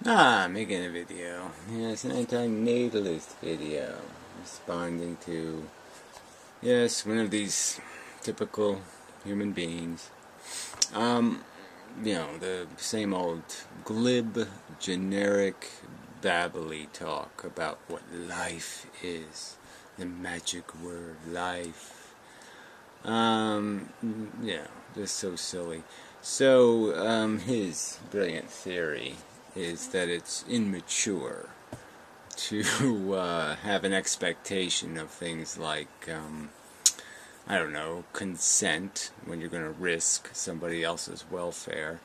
Making a video. Yes, an antinatalist video. Responding to, yes, one of these typical human beings. The same old glib, generic, babbly talk about what life is. The magic word, life. Just so silly. So, his brilliant theory is that it's immature to have an expectation of things like, I don't know, consent when you're going to risk somebody else's welfare,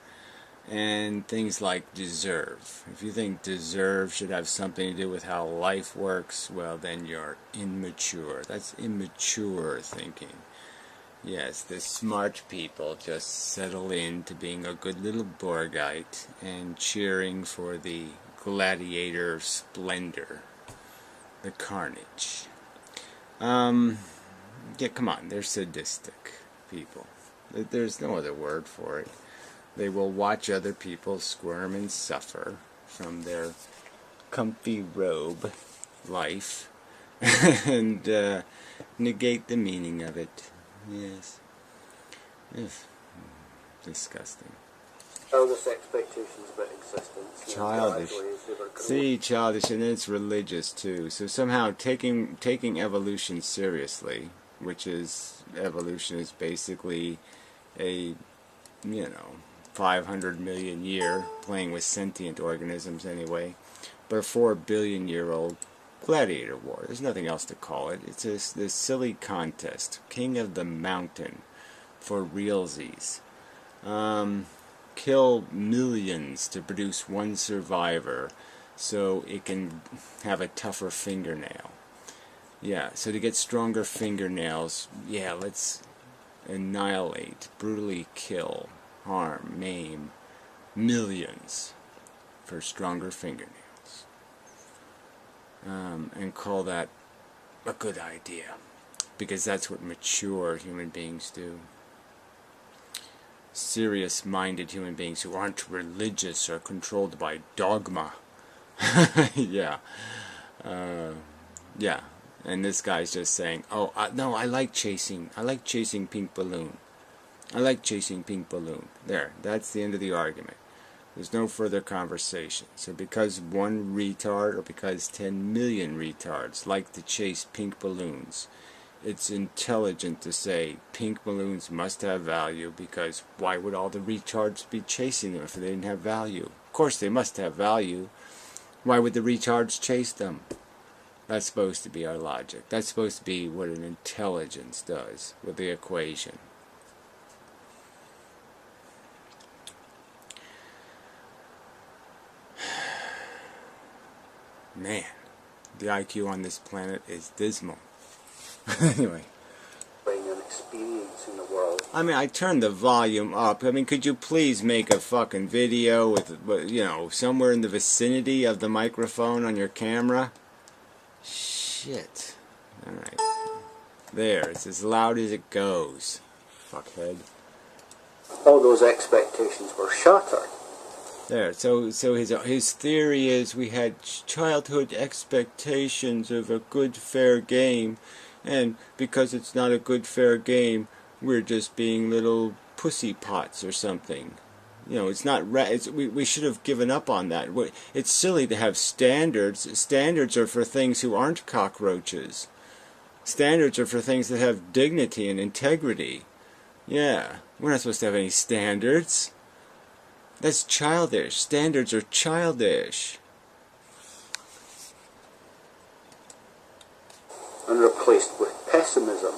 and things like deserve. If you think deserve should have something to do with how life works, well, then you're immature. That's immature thinking. Yes, the smart people just settle into being a good little Borgite and cheering for the gladiator splendor, the carnage. Yeah, come on, they're sadistic people. There's no other word for it. They will watch other people squirm and suffer from their comfy robe life and negate the meaning of it. Yes. Disgusting. Childish expectations about existence. Childish. See, childish, and it's religious too. So somehow taking evolution seriously, which is, evolution is basically a, 500 million year, playing with sentient organisms anyway, but a 4 billion year old gladiator war. There's nothing else to call it. It's this silly contest. King of the mountain for realsies. Kill millions to produce one survivor so it can have a tougher fingernail. Yeah, so to get stronger fingernails, yeah, let's annihilate, brutally kill, harm, maim millions for stronger fingernails. And call that a good idea, because that's what mature human beings do. Serious-minded human beings who aren't religious or controlled by dogma. Yeah. Yeah. And this guy's just saying, oh, no, I like chasing pink balloon. I like chasing pink balloon. There, that's the end of the argument. There's no further conversation. So because one retard, or because 10 million retards like to chase pink balloons, it's intelligent to say pink balloons must have value, because why would all the retards be chasing them if they didn't have value? Of course they must have value. Why would the retards chase them? That's supposed to be our logic. That's supposed to be what an intelligence does with the equation. Man, the IQ on this planet is dismal. Anyway. An experience in the world. I mean, I turned the volume up. I mean, could you please make a fucking video with, somewhere in the vicinity of the microphone on your camera? Shit. Alright. There, it's as loud as it goes. Fuckhead. All those expectations were shattered. There, so his theory is we had childhood expectations of a good, fair game, and because it's not a good, fair game, we're just being little pussy pots or something. It's not we should have given up on that. It's silly to have standards. Standards are for things who aren't cockroaches. Standards are for things that have dignity and integrity. Yeah, we're not supposed to have any standards. That's childish. Standards are childish. And replaced with pessimism.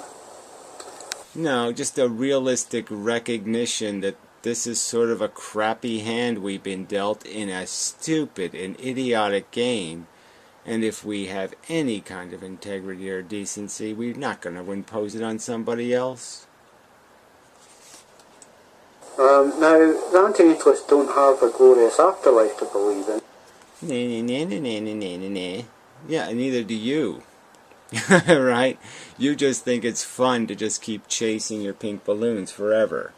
No, just a realistic recognition that this is sort of a crappy hand we've been dealt in a stupid and idiotic game. And if we have any kind of integrity or decency, we're not going to impose it on somebody else. Now, the antinatalists don't have a glorious afterlife to believe in. Yeah, and neither do you. Right? You just think it's fun to just keep chasing your pink balloons forever.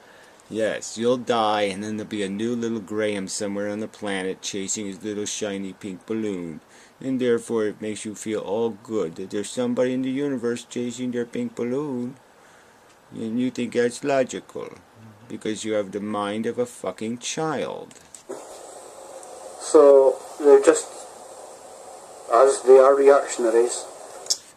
Yes, you'll die, and then there'll be a new little Graham somewhere on the planet chasing his little shiny pink balloon. And therefore it makes you feel all good that there's somebody in the universe chasing their pink balloon. And you think that's logical, because you have the mind of a fucking child. So they're just, as they are reactionaries.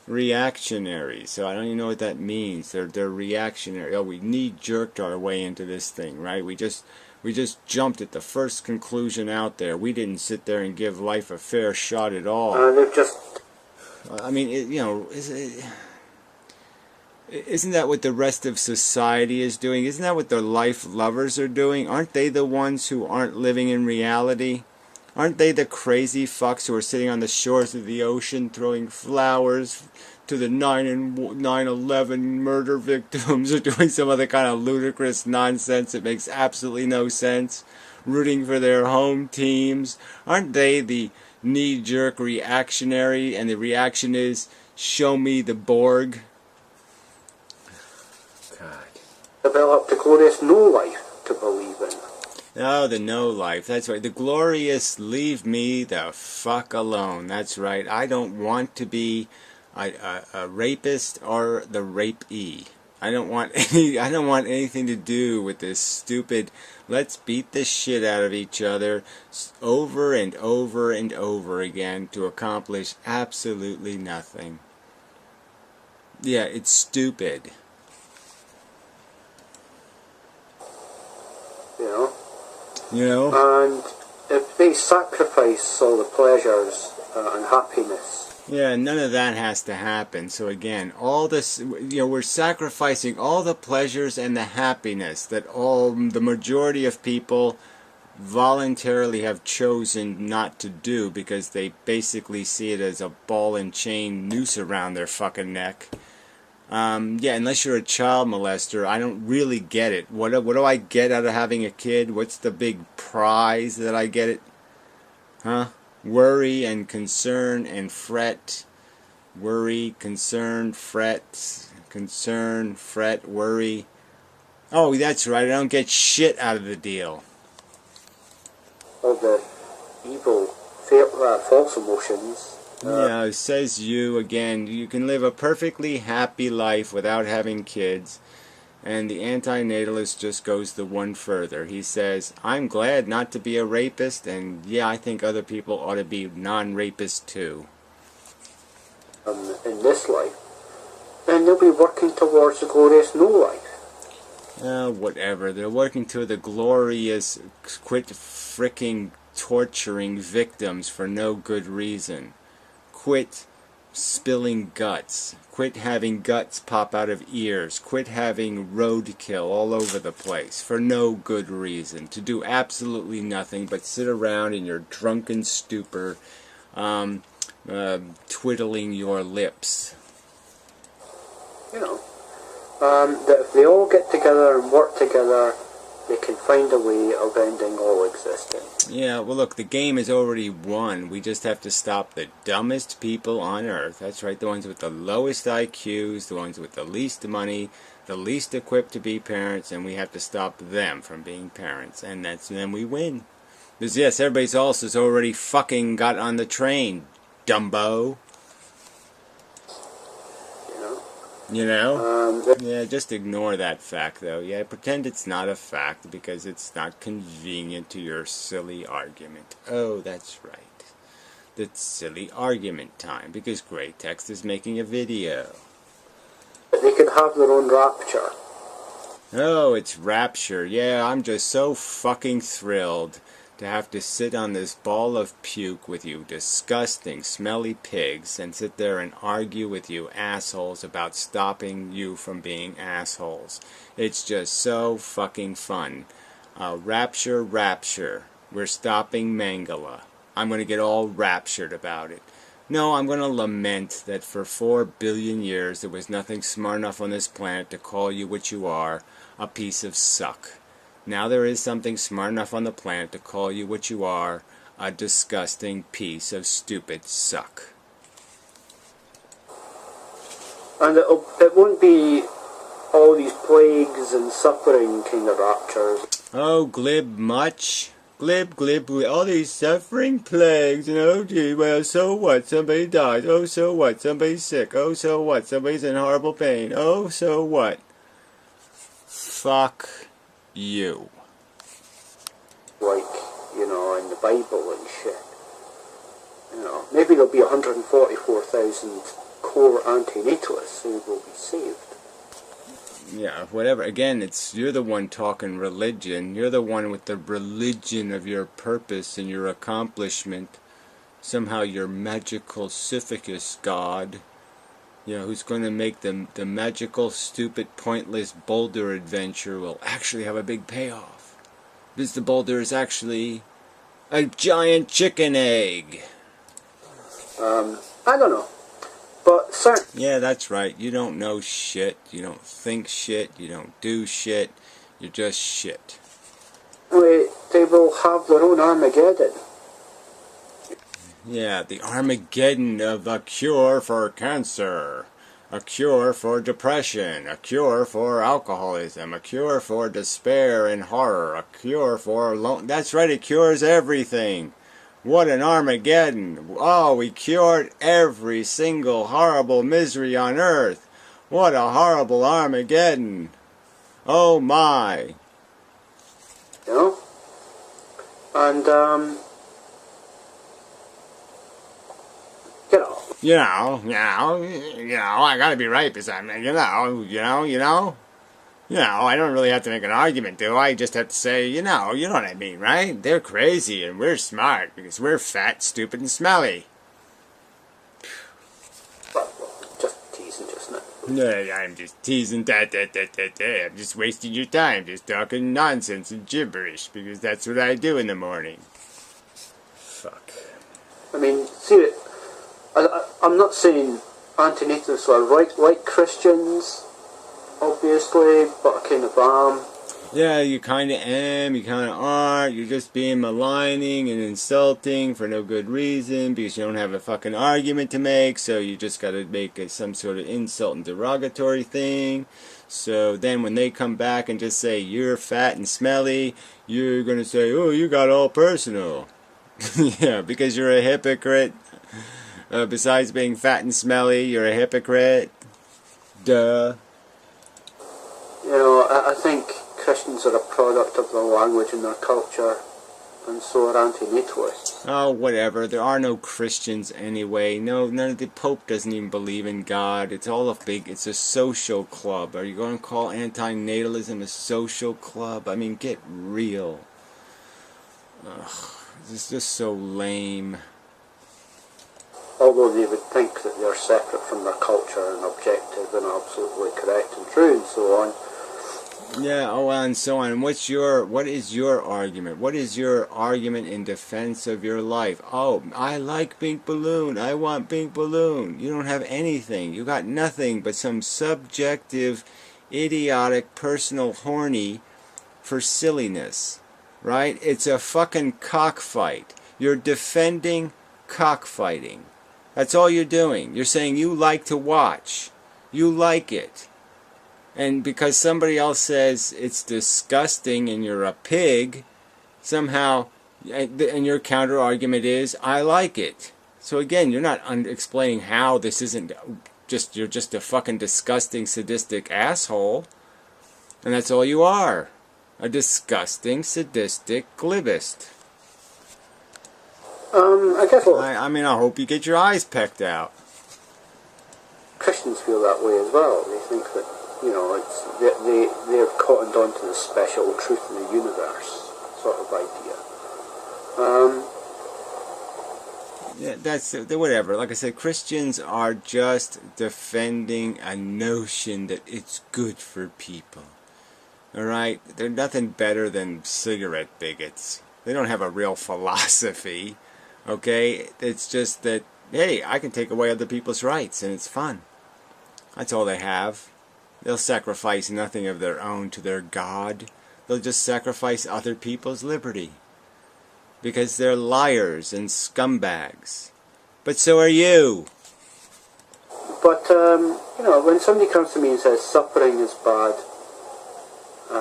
Reactionary. So I don't even know what that means. They're reactionary. Oh, we knee-jerked our way into this thing, right? We just jumped at the first conclusion out there. We didn't sit there and give life a fair shot at all. They've just... I mean, isn't that what the rest of society is doing? Isn't that what the life lovers are doing? Aren't they the ones who aren't living in reality? Aren't they the crazy fucks who are sitting on the shores of the ocean throwing flowers to the 9/11 murder victims, or doing some other kind of ludicrous nonsense that makes absolutely no sense? Rooting for their home teams? Aren't they the knee-jerk reactionary, and the reaction is, show me the Borg? God. Developed a glorious no-life to believe in. Oh, the no life. That's right. The glorious leave me the fuck alone. That's right. I don't want to be a rapist or the rapee. I don't want anything to do with this stupid let's beat the shit out of each other over and over and over again to accomplish absolutely nothing. Yeah, it's stupid. You know? You know? And if they sacrifice all the pleasures and happiness. Yeah, none of that has to happen. So again, all this, we're sacrificing all the pleasures and the happiness that the majority of people voluntarily have chosen not to do, because they basically see it as a ball and chain noose around their fucking neck. Yeah, unless you're a child molester, I don't really get it. What do I get out of having a kid? What's the big prize that I get it? Huh? Worry and concern and fret. Worry, concern, fret. Concern, fret, worry. Oh, that's right, I don't get shit out of the deal. All the evil, false emotions. Yeah, says you again. You can live a perfectly happy life without having kids. And the antinatalist just goes the one further. He says, I'm glad not to be a rapist, and yeah, I think other people ought to be non-rapists too. In this life. And they'll be working towards the glorious no life. Whatever. They're working to the glorious quit fricking torturing victims for no good reason. Quit spilling guts. Quit having guts pop out of ears. Quit having roadkill all over the place for no good reason. To do absolutely nothing but sit around in your drunken stupor, twiddling your lips. You know, that if they all get together and work together, they can find a way of ending all existence. Yeah, well look, the game is already won. We just have to stop the dumbest people on Earth. That's right, the ones with the lowest IQs, the ones with the least money, the least equipped to be parents, and we have to stop them from being parents. And then we win. Because yes, everybody else has already fucking got on the train, Dumbo. You know? Yeah, just ignore that fact, though. Yeah, pretend it's not a fact, because it's not convenient to your silly argument. Oh, that's right. It's silly argument time, because Grey Text is making a video. They could have their own rapture. Oh, it's rapture. Yeah, I'm just so fucking thrilled to have to sit on this ball of puke with you disgusting, smelly pigs and sit there and argue with you assholes about stopping you from being assholes. It's just so fucking fun. Rapture, rapture. We're stopping Mangala. I'm going to get all raptured about it. No, I'm going to lament that for 4 billion years there was nothing smart enough on this planet to call you what you are, a piece of suck. Now there is something smart enough on the planet to call you what you are, a disgusting piece of stupid suck. And it won't be all these plagues and suffering kind of raptures. Oh, glib much? Glib, glib, all these suffering plagues, and oh gee, well, so what? Somebody dies. Oh, so what? Somebody's sick. Oh, so what? Somebody's in horrible pain. Oh, so what? Fuck you. Like, you know, in the Bible and shit. You know, maybe there'll be 144,000 core antinatalists who will be saved. Yeah, whatever. Again, you're the one talking religion. You're the one with the religion of your purpose and your accomplishment. Somehow your magical Sisyphus god, you know, who's going to make the magical, stupid, pointless boulder adventure will actually have a big payoff. Because the boulder is actually a giant chicken egg. I don't know. But yeah, that's right. You don't know shit. You don't think shit. You don't do shit. You're just shit. They will have their own Armageddon. Yeah, the Armageddon of a cure for cancer, a cure for depression, a cure for alcoholism, a cure for despair and horror, a cure for that's right, it cures everything. What an Armageddon. Oh, we cured every single horrible misery on earth. What a horrible Armageddon. Oh my. You know? And, I gotta be right because I'm, I don't really have to make an argument, do I? I just have to say, you know what I mean, right? They're crazy and we're smart because we're fat, stupid, and smelly. Well, just teasing just now. Yeah, I'm just teasing I'm just wasting your time, just talking nonsense and gibberish because that's what I do in the morning. Fuck. I mean, see, I'm not saying antinatalists are right Christians, obviously, but I kind of am. Yeah, you kind of am, you kind of aren't. You're just being maligning and insulting for no good reason because you don't have a fucking argument to make, so you just got to make some sort of insult and derogatory thing. So then when they come back and just say, you're fat and smelly, you're going to say, oh, you got all personal. Yeah, because you're a hypocrite. Besides being fat and smelly, you're a hypocrite. Duh. You know, I think Christians are a product of their language and their culture, and so are antinatalists. Oh, whatever. There are no Christians anyway. No, none of the Pope doesn't even believe in God. It's all it's a social club. Are you going to call antinatalism a social club? I mean, get real. Ugh, this is just so lame. Although they would think that they're separate from their culture and objective and absolutely correct and true and so on. Yeah, oh, and so on. What is your argument? What is your argument in defense of your life? Oh, I like Pink Balloon. I want Pink Balloon. You don't have anything. You got nothing but some subjective, idiotic, personal horny for silliness. Right? It's a fucking cockfight. You're defending cockfighting. That's all you're doing. You're saying you like to watch. You like it. And because somebody else says it's disgusting and you're a pig, somehow, and your counter argument is, I like it. So again, you're not explaining how this isn't just, you're just a fucking disgusting, sadistic asshole. And that's all you are. A disgusting, sadistic glibist. I guess I mean, I hope you get your eyes pecked out. Christians feel that way as well. They think that, you know, they're cottoned onto the special truth in the universe sort of idea. Yeah, that's whatever. Like I said, Christians are just defending a notion that it's good for people. Alright? They're nothing better than cigarette bigots. They don't have a real philosophy. Okay? It's just that, hey, I can take away other people's rights and it's fun. That's all they have. They'll sacrifice nothing of their own to their God. They'll just sacrifice other people's liberty. Because they're liars and scumbags. But so are you. But, when somebody comes to me and says suffering is bad,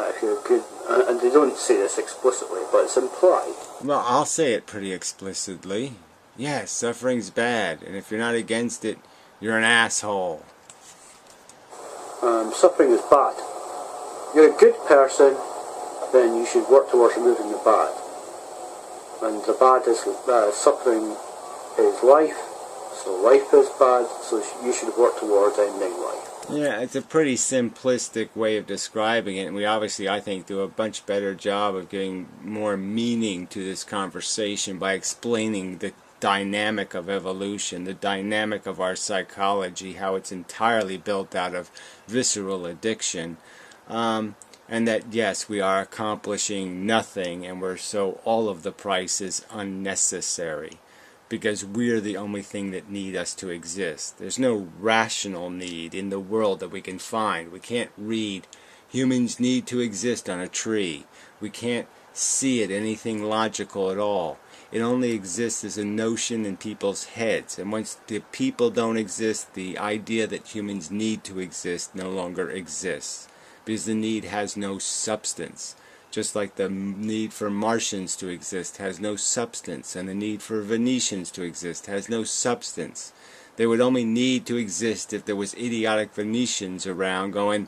if you're good, and they don't say this explicitly, but it's implied. Well, I'll say it pretty explicitly. Yes, suffering's bad, and if you're not against it, you're an asshole. Suffering is bad. You're a good person, then you should work towards removing the bad. And the bad is, suffering is life, so life is bad, so you should work towards ending life. Yeah, it's a pretty simplistic way of describing it, and we obviously, I think, do a much better job of giving more meaning to this conversation by explaining the dynamic of evolution, the dynamic of our psychology, how it's entirely built out of visceral addiction, and that, yes, we are accomplishing nothing, and all of the price is unnecessary, because we're the only thing that need us to exist. There's no rational need in the world that we can find. We can't read humans need to exist on a tree. We can't see it anything logical at all. It only exists as a notion in people's heads. And once the people don't exist, the idea that humans need to exist no longer exists, because the need has no substance. Just like the need for Martians to exist has no substance, and the need for Venetians to exist has no substance. They would only need to exist if there was idiotic Venetians around going,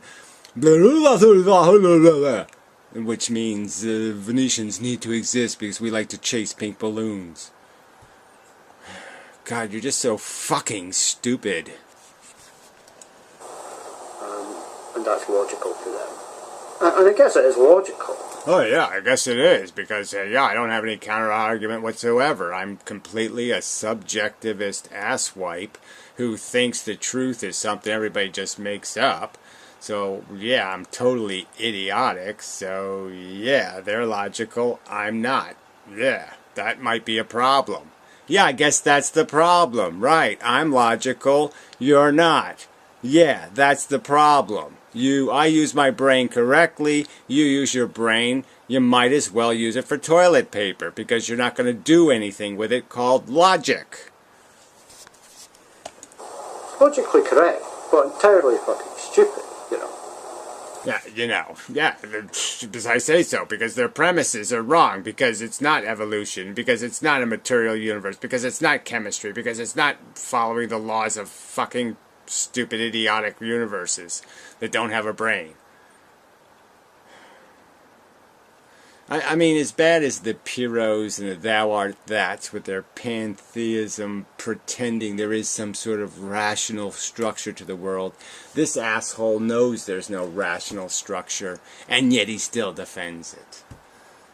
which means Venetians need to exist because we like to chase pink balloons. God, you're just so fucking stupid. And that's logical to them. And I guess it is logical. Oh yeah, I guess it is, because I don't have any counter-argument whatsoever. I'm completely a subjectivist asswipe who thinks the truth is something everybody just makes up. So yeah, I'm totally idiotic, so yeah, they're logical, I'm not. Yeah, that might be a problem. Yeah, I guess that's the problem, right? I'm logical, you're not. Yeah, that's the problem. I use my brain correctly, you use your brain, you might as well use it for toilet paper, because you're not going to do anything with it called logic. Logically correct, but entirely fucking stupid, Yeah, as I say so, because their premises are wrong, because it's not evolution, because it's not a material universe, because it's not chemistry, because it's not following the laws of fucking stupid, idiotic universes that don't have a brain. I mean, as bad as the Pyrrhos and the Thou Art Thats with their pantheism pretending there is some sort of rational structure to the world, this asshole knows there's no rational structure, and yet he still defends it.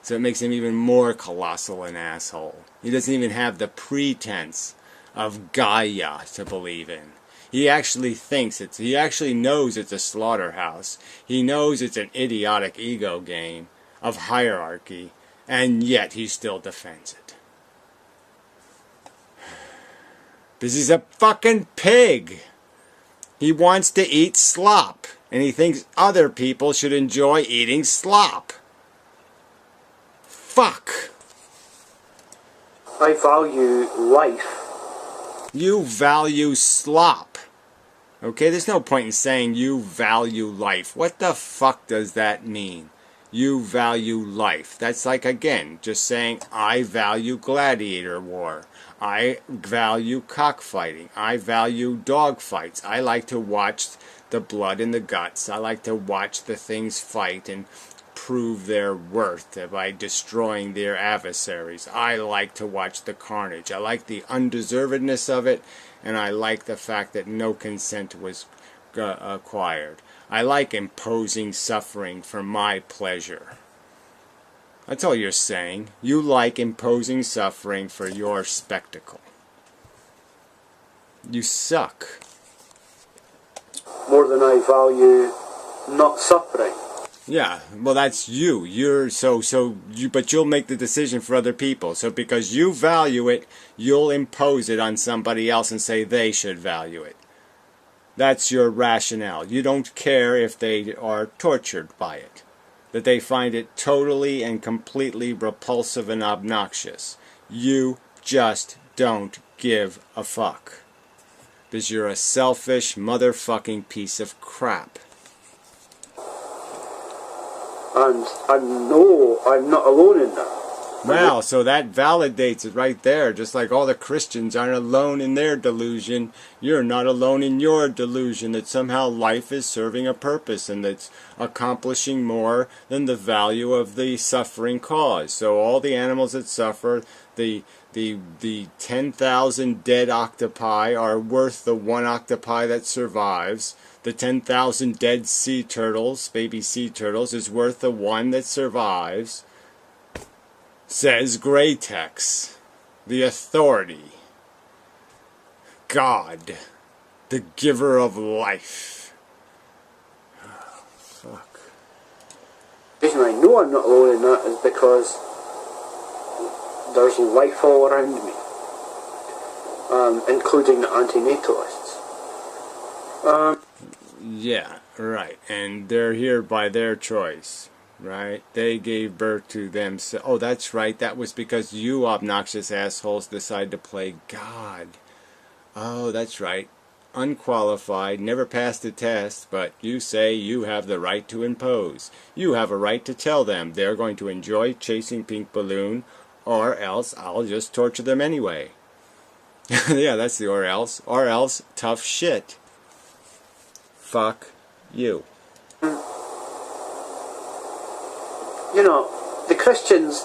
So it makes him even more colossal an asshole. He doesn't even have the pretense of Gaia to believe in. He actually he actually knows it's a slaughterhouse. He knows it's an idiotic ego game of hierarchy, and yet he still defends it. Because he's a fucking pig. He wants to eat slop, and he thinks other people should enjoy eating slop. Fuck. I value life. You value slop. Okay, there's no point in saying you value life. What the fuck does that mean? You value life. That's like, again, just saying I value gladiator war. I value cockfighting. I value dog fights. I like to watch the blood and the guts. I like to watch the things fight and prove their worth by destroying their adversaries. I like to watch the carnage. I like the undeservedness of it, and I like the fact that no consent was acquired. I like imposing suffering for my pleasure. That's all you're saying. You like imposing suffering for your spectacle. You suck. More than I value not suffering. Yeah, well, that's you. But you'll make the decision for other people. So because you value it, you'll impose it on somebody else and say they should value it. That's your rationale. You don't care if they are tortured by it, that they find it totally and completely repulsive and obnoxious. You just don't give a fuck. Because you're a selfish motherfucking piece of crap. And I know I'm not alone in that. Wow, so that validates it right there. Just like all the Christians aren't alone in their delusion, you're not alone in your delusion that somehow life is serving a purpose and that's accomplishing more than the value of the suffering cause. So all the animals that suffer, the 10,000 dead octopi are worth the one octopi that survives. The 10,000 dead sea turtles, baby sea turtles, is worth the one that survives. Says Greytex, the authority, God, the giver of life. Oh, fuck. The reason I know I'm not alone in that is because there's life all around me, including the antinatalists. Yeah, right. And they're here by their choice. Right? They gave birth to them. Oh, that's right. That was because you obnoxious assholes decided to play God. Oh, that's right. Unqualified, never passed the test, but you say you have the right to impose. You have a right to tell them they're going to enjoy chasing Pink Balloon, or else I'll just torture them anyway. Yeah, that's the or else. Or else, tough shit. Fuck you. You know, the Christians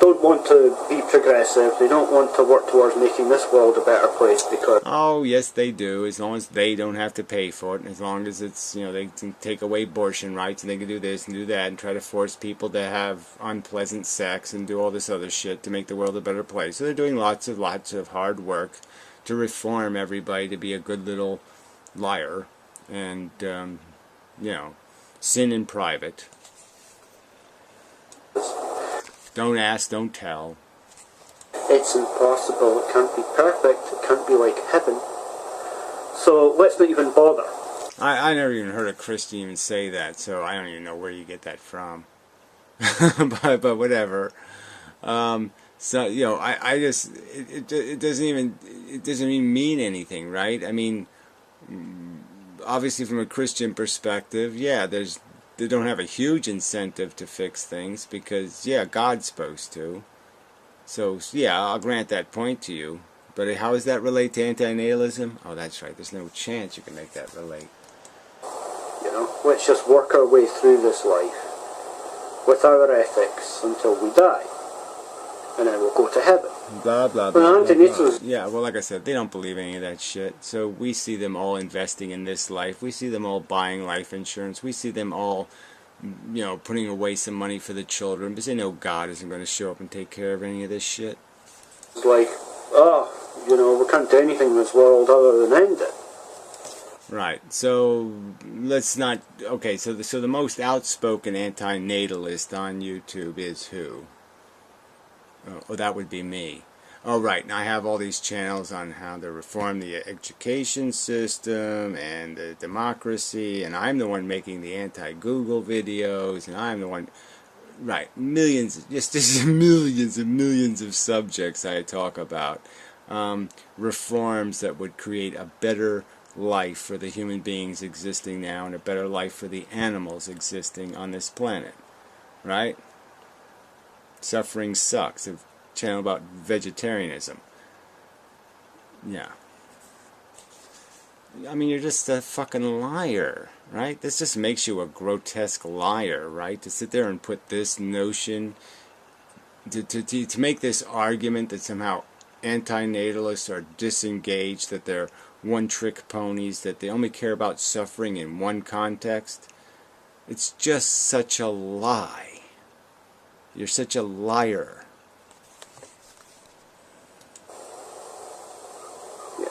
don't want to be progressive. They don't want to work towards making this world a better place because... Oh, yes, they do, as long as they don't have to pay for it, and as long as it's, you know, they can take away abortion rights, and they can do this and do that, and try to force people to have unpleasant sex, and do all this other shit to make the world a better place. So they're doing lots of hard work to reform everybody to be a good little liar, and, you know, sin in private. Don't ask, don't tell. It's impossible. It can't be perfect. It can't be like heaven. So let's not even bother. I never even heard a Christian even say that, so I don't even know where you get that from. but whatever. So you know, I just it doesn't even mean anything, right? I mean, obviously from a Christian perspective, yeah, they don't have a huge incentive to fix things because, yeah, God's supposed to. So, yeah, I'll grant that point to you. But how does that relate to antinatalism? Oh, that's right. There's no chance you can make that relate. You know, let's just work our way through this life with our ethics until we die. And then we'll go to heaven. Blah, blah, blah, blah, blah. Yeah, well, like I said, they don't believe any of that shit. So we see them all investing in this life. We see them all buying life insurance. We see them all, you know, putting away some money for the children because they know God isn't going to show up and take care of any of this shit. It's like, oh, you know, we can't do anything in this world other than end it. Right. So let's not... Okay, so the most outspoken antinatalist on YouTube is who? Oh, that would be me. Oh, right. And I have all these channels on how to reform the education system and the democracy, and I'm the one making the anti-Google videos, and I'm the one... Right. Millions, just millions and millions of subjects I talk about. Reforms that would create a better life for the human beings existing now and a better life for the animals existing on this planet. Right? Suffering Sucks, a channel about vegetarianism. Yeah. I mean, you're just a fucking liar, right? This just makes you a grotesque liar, right? To sit there and put this notion, to make this argument that somehow antinatalists are disengaged, that they're one-trick ponies, that they only care about suffering in one context. It's just such a lie. You're such a liar. Yeah.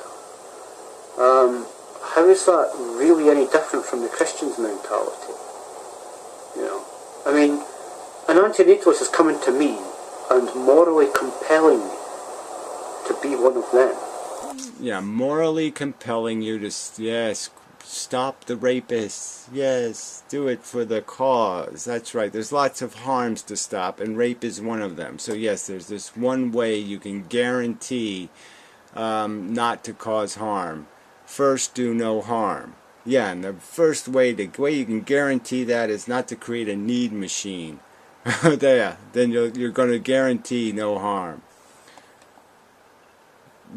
How is that really any different from the Christian's mentality? You know, I mean, an antinatalist is coming to me and morally compelling me to be one of them. Yeah, morally compelling you to, yes, stop the rapists. Yes, do it for the cause. That's right. There's lots of harms to stop, and rape is one of them. So yes, there's this one way you can guarantee not to cause harm. First, do no harm. Yeah, and the way you can guarantee that is not to create a need machine. There, then you're going to guarantee no harm.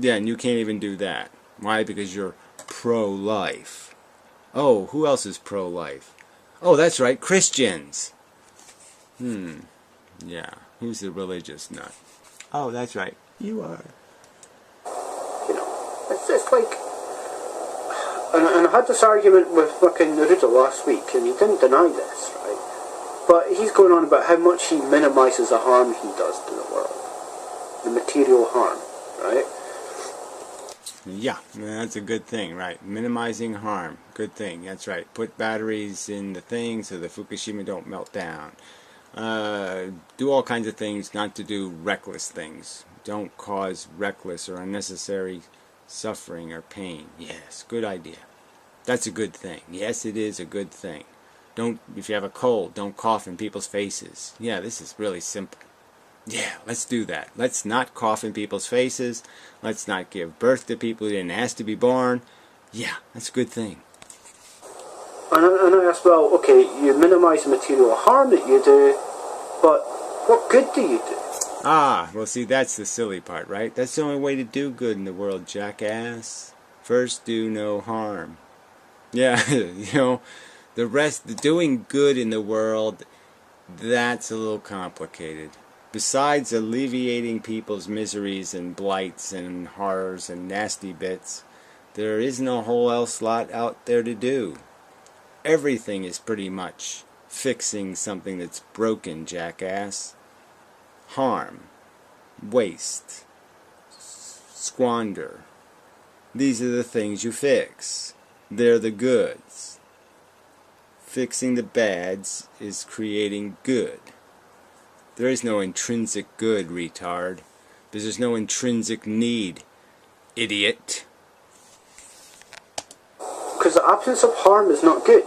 Yeah, and you can't even do that. Why? Because you're pro-life. Oh, who else is pro-life? Oh, that's right, Christians. Yeah, who's the religious nut? Oh, that's right, you are. You know, it's like, and I had this argument with fucking Naruto last week, and he didn't deny this, right? But he's going on about how much he minimises the harm he does to the world, the material harm, right? Yeah, that's a good thing, right? Minimizing harm, good thing, that's right. Put batteries in the thing so the Fukushima don't melt down. Do all kinds of things, not to do reckless things. Don't cause reckless or unnecessary suffering or pain. Yes, good idea. That's a good thing. Yes, it is a good thing. If you have a cold, don't cough in people's faces. Yeah, this is really simple. Yeah, let's do that. Let's not cough in people's faces. Let's not give birth to people who didn't ask to be born. Yeah, that's a good thing. And I asked, well, okay, you minimise the material harm that you do, but what good do you do? Ah, well, see, that's the silly part, right? That's the only way to do good in the world, jackass. First, do no harm. Yeah, the doing good in the world, that's a little complicated. Besides alleviating people's miseries and blights and horrors and nasty bits, there isn't a whole else lot out there to do. Everything is pretty much fixing something that's broken, jackass. Harm, waste, squander. These are the things you fix. They're the goods. Fixing the bads is creating good. There is no intrinsic good, retard. Because there's no intrinsic need, idiot. Because the absence of harm is not good.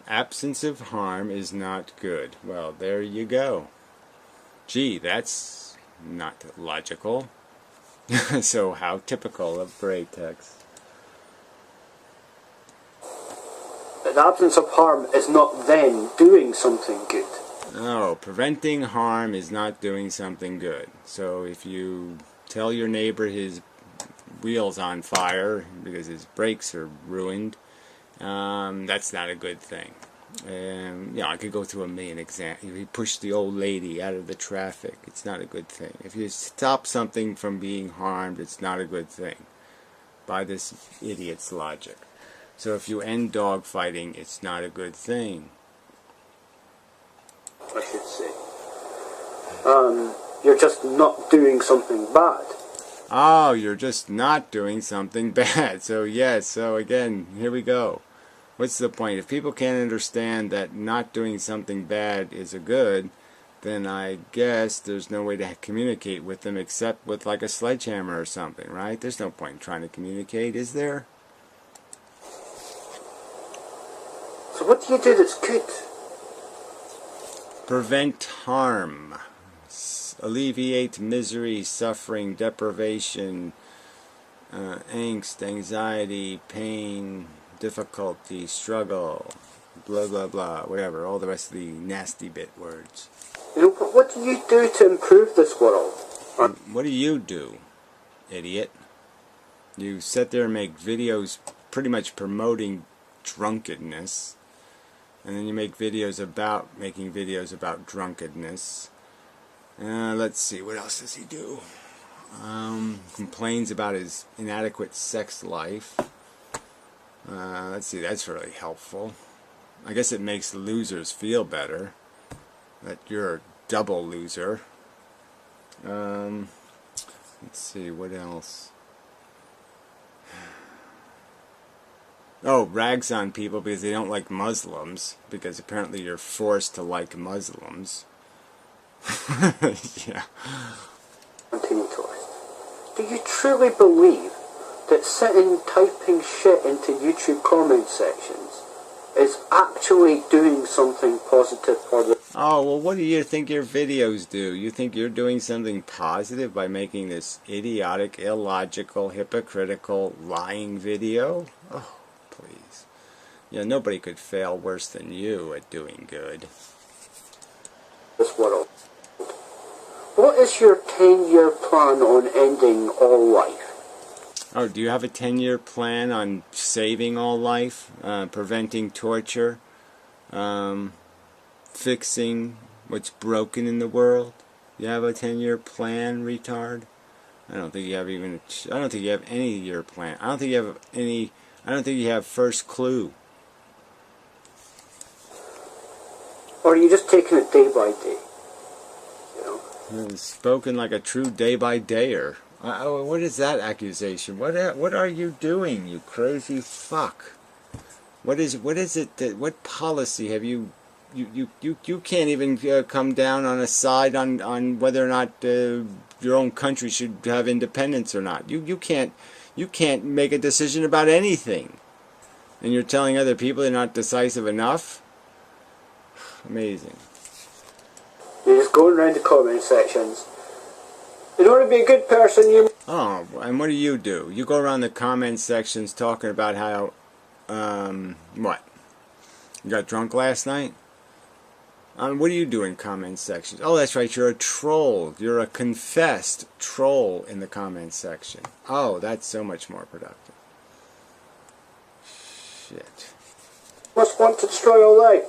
Absence of harm is not good. Well, there you go. Gee, that's not logical. So how typical of Bratex. The absence of harm is not then doing something good. No, preventing harm is not doing something good. So if you tell your neighbor his wheel's on fire because his brakes are ruined, that's not a good thing. I could go through a million examples. If you push the old lady out of the traffic, it's not a good thing. If you stop something from being harmed, it's not a good thing. By this idiot's logic. So if you end dog fighting, it's not a good thing. I should say. You're just not doing something bad. Oh, you're just not doing something bad. So yes, so again, here we go. What's the point? If people can't understand that not doing something bad is a good, then I guess there's no way to communicate with them except with like a sledgehammer or something, right? There's no point in trying to communicate, is there? So what do you do that's good? Prevent harm. Alleviate misery, suffering, deprivation, angst, anxiety, pain, difficulty, struggle, blah blah blah, whatever, all the rest of the nasty bit words. What do you do to improve this world? What do you do, idiot? You sit there and make videos pretty much promoting drunkenness, and then you make videos about making videos about drunkenness. Let's see, what else does he do? Complains about his inadequate sex life. Let's see, that's really helpful. I guess it makes losers feel better that you're a double loser. Let's see, what else? Oh, rags on people because they don't like Muslims, because apparently you're forced to like Muslims. Yeah. Antinatalist. Do you truly believe that sitting typing shit into YouTube comment sections is actually doing something positive for the Oh, well, what do you think your videos do? You think you're doing something positive by making this idiotic, illogical, hypocritical, lying video? Oh, please. Yeah, nobody could fail worse than you at doing good. This world. What is your 10-year plan on ending all life? Oh, do you have a 10-year plan on saving all life, preventing torture, fixing what's broken in the world? You have a 10-year plan, retard? I don't think you have even. I don't think you have any year plan. I don't think you have any. I don't think you have first clue. Or are you just taking it day by day? You know? Spoken like a true day-by-dayer. What is that accusation? What are you doing, you crazy fuck? What is it that, what policy have you can't even come down on a side on whether or not your own country should have independence or not. You can't make a decision about anything. And you're telling other people they're not decisive enough? Amazing. You're just going around the comment sections. In order to be a good person, you... Oh, and what do? You go around the comment sections talking about how, what? You got drunk last night? What do you do in comment sections? Oh, that's right, you're a troll. You're a confessed troll in the comment section. Oh, that's so much more productive. Shit. must want to destroy all life.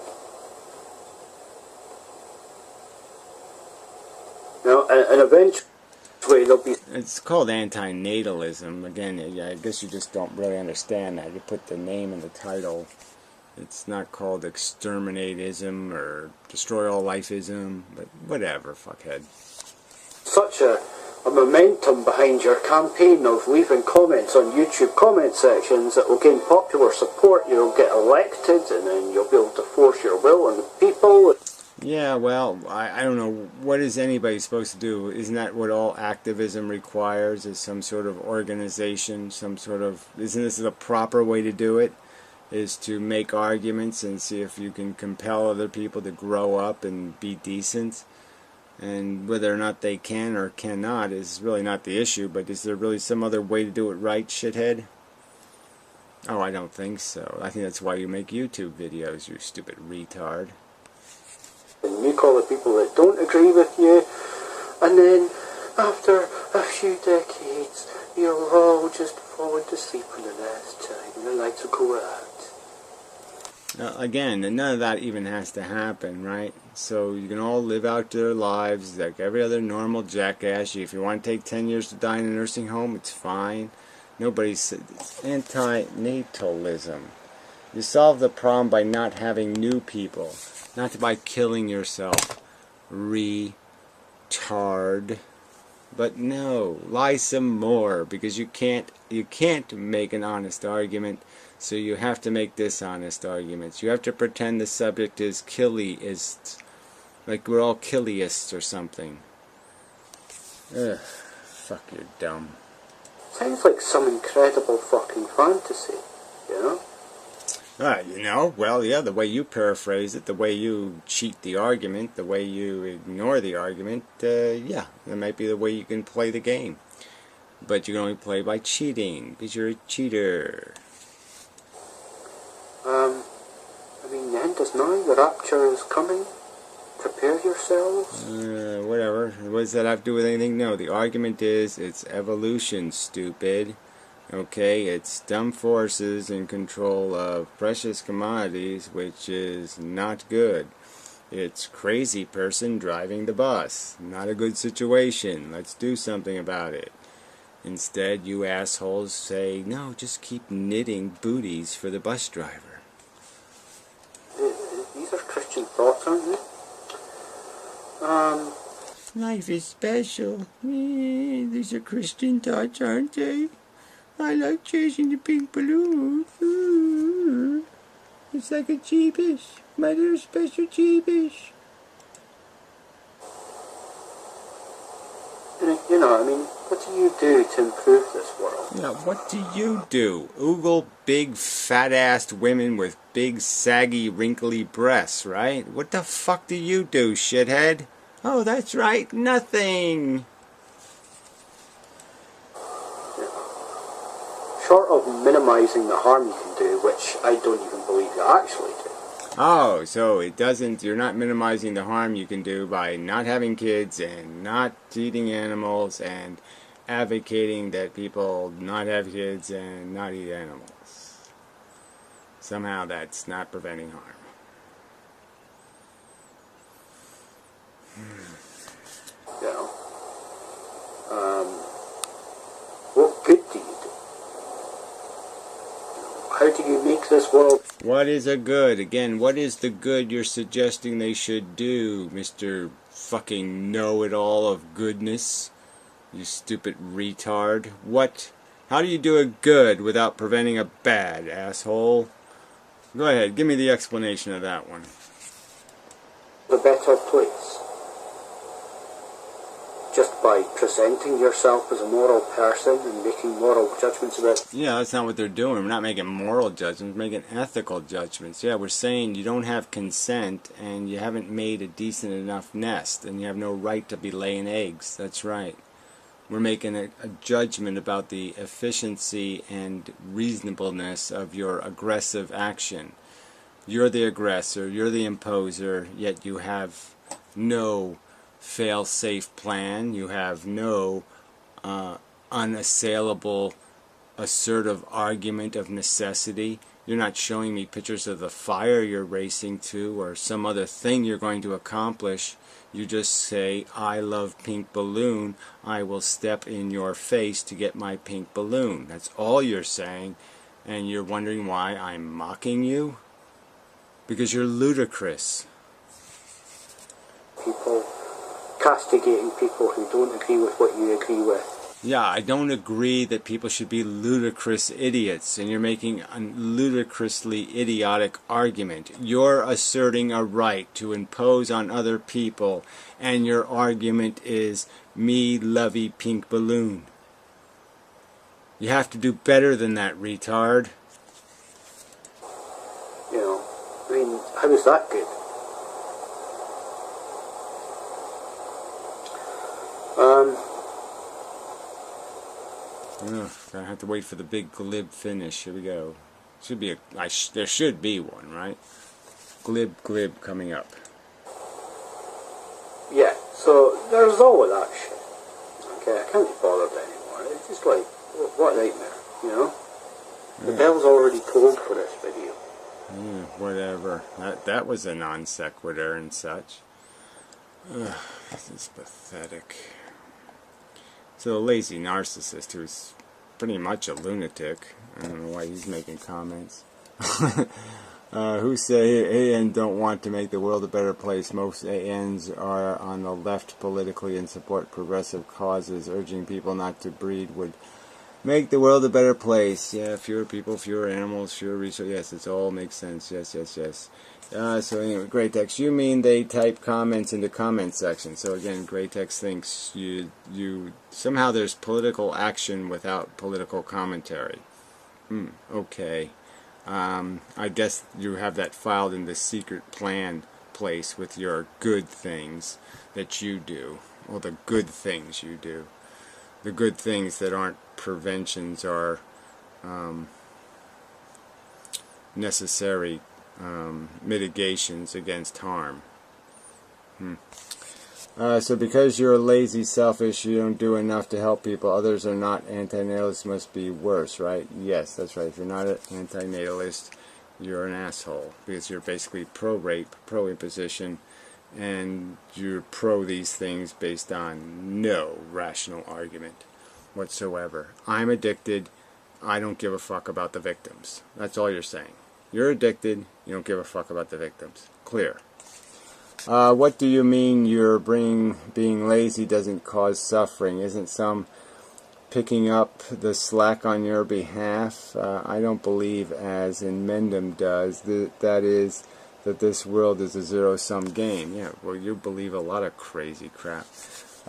You know, and eventually there'll be... It's called antinatalism. Again, I guess you just don't really understand that. You put the name in the title. It's not called exterminatism or destroy all lifeism, but whatever, fuckhead. Such a momentum behind your campaign of leaving comments on YouTube comment sections that will gain popular support. You'll get elected, and then you'll be able to force your will on the people. Yeah, well, I don't know. What is anybody supposed to do? Isn't that what all activism requires, is some sort of organization, some sort of... Isn't this the proper way to do it? Is to make arguments and see if you can compel other people to grow up and be decent. And whether or not they can or cannot is really not the issue, but is there really some other way to do it right, shithead? Oh, I don't think so. I think that's why you make YouTube videos, you stupid retard. And you call the people that don't agree with you, and then after a few decades, you'll all just fall into sleep for the last time, and the lights will go out. Again, none of that even has to happen, right? So you can all live out their lives like every other normal jackass. If you want to take 10 years to die in a nursing home, it's fine. Nobody's... It's antinatalism. You solve the problem by not having new people, not by killing yourself. Retard. But no, lie some more, because you can't make an honest argument. So you have to make dishonest arguments. You have to pretend the subject is killyist, like we're all killyists or something. Ugh, fuck, you're dumb. Sounds like some incredible fucking fantasy, you know? You know, well, yeah, the way you paraphrase it, the way you cheat the argument, the way you ignore the argument, yeah, that might be the way you can play the game. But you can only play by cheating, because you're a cheater. I mean, the end is nigh, the rapture is coming. Prepare yourselves. Whatever. What does that have to do with anything? No, the argument is, it's evolution, stupid. Okay, it's dumb forces in control of precious commodities, which is not good. It's crazy person driving the bus. Not a good situation. Let's do something about it. Instead, you assholes say, no, just keep knitting booties for the bus driver. These are Christian thoughts, aren't they? Life is special. These are Christian thoughts, aren't they? I like chasing the pink balloons. Ooh. It's like a jeebish. My little special jeebish. You know, I mean, what do you do to improve this world? Yeah, what do you do? Oogle big fat-assed women with big saggy wrinkly breasts, right? What the fuck do you do, shithead? Oh, that's right, nothing. Short of minimising the harm you can do, which I don't even believe you actually do. Oh, so you're not minimizing the harm you can do by not having kids and not eating animals and advocating that people not have kids and not eat animals. Somehow that's not preventing harm. You know, what good do you do? How do you make this world? What is a good? Again, what is the good you're suggesting they should do, Mr. fucking know-it-all of goodness? You stupid retard. What? How do you do a good without preventing a bad, asshole? Go ahead, give me the explanation of that one. A better place. Just by presenting yourself as a moral person and making moral judgments about... Yeah, that's not what they're doing. We're not making moral judgments, we're making ethical judgments. Yeah, we're saying you don't have consent and you haven't made a decent enough nest and you have no right to be laying eggs. That's right. We're making a judgment about the efficiency and reasonableness of your aggressive action. You're the aggressor, you're the imposer, yet you have no fail-safe plan. You have no unassailable assertive argument of necessity. You're not showing me pictures of the fire you're racing to or some other thing you're going to accomplish. You just say, I love pink balloon, I will step in your face to get my pink balloon. That's all you're saying, and you're wondering why I'm mocking you? Because you're ludicrous. People castigating people who don't agree with what you agree with. Yeah, I don't agree that people should be ludicrous idiots, and you're making a ludicrously idiotic argument. You're asserting a right to impose on other people, and your argument is, me lovey pink balloon. You have to do better than that, retard. You know, I mean, how is that good? I have to wait for the big glib finish. Here we go. Should be there should be one, right? Glib coming up. Yeah, so there's all of that shit. Okay, I can't be bothered anymore. It's just like, what a nightmare, you know? The bell's already tolled for this video. Whatever. That was a non sequitur and such. This is pathetic. So a lazy narcissist who's pretty much a lunatic. I don't know why he's making comments. Who say AN don't want to make the world a better place. Most ANs are on the left politically and support progressive causes. Urging people not to breed would make the world a better place. Yeah, fewer people, fewer animals, fewer resources. Yes, it all makes sense. Yes. So anyway, Grey Text, you mean they type comments in the comment section. So again, Grey Text thinks you somehow there's political action without political commentary. Okay. I guess you have that filed in the secret plan place with your good things that you do. Well, the good things you do. The good things that aren't preventions are necessary mitigations against harm. So because you're lazy, selfish, you don't do enough to help people, others are not antinatalists, must be worse, right? Yes, that's right. If you're not an antinatalist, you're an asshole, because you're basically pro-rape, pro-imposition, and you're pro these things based on no rational argument whatsoever. I'm addicted, I don't give a fuck about the victims. That's all you're saying. You're addicted, you don't give a fuck about the victims. Clear. What do you mean being lazy doesn't cause suffering? Isn't some picking up the slack on your behalf? I don't believe, as Inmendham does, that is, that this world is a zero-sum game. Yeah, well, you believe a lot of crazy crap.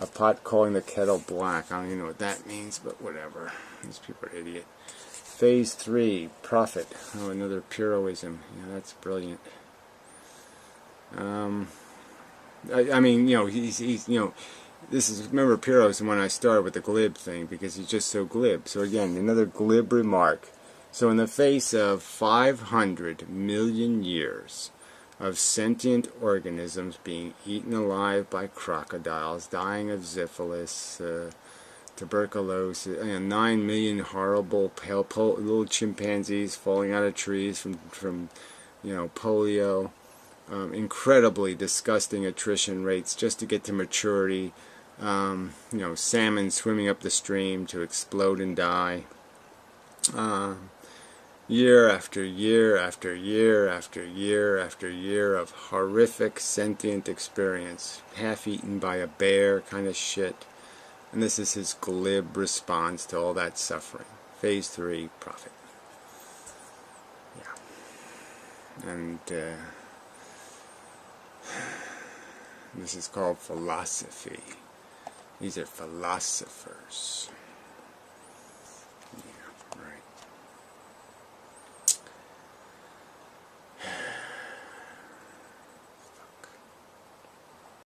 A pot calling the kettle black. I don't even know what that means, but whatever. These people are idiot. Phase 3, prophet. Oh, another Piroism. Yeah, that's brilliant. I mean, you know, he's you know, this is, remember, Piro's the one I started with the glib thing because he's just so glib. So again, another glib remark. So in the face of 500 million years of sentient organisms being eaten alive by crocodiles, dying of syphilis, tuberculosis, 9 million horrible little chimpanzees falling out of trees from you know, polio, incredibly disgusting attrition rates just to get to maturity, you know, salmon swimming up the stream to explode and die. Year after year after year after year after year of horrific sentient experience, half eaten by a bear kind of shit. And this is his glib response to all that suffering. Phase 3, prophet. Yeah. And this is called philosophy. These are philosophers.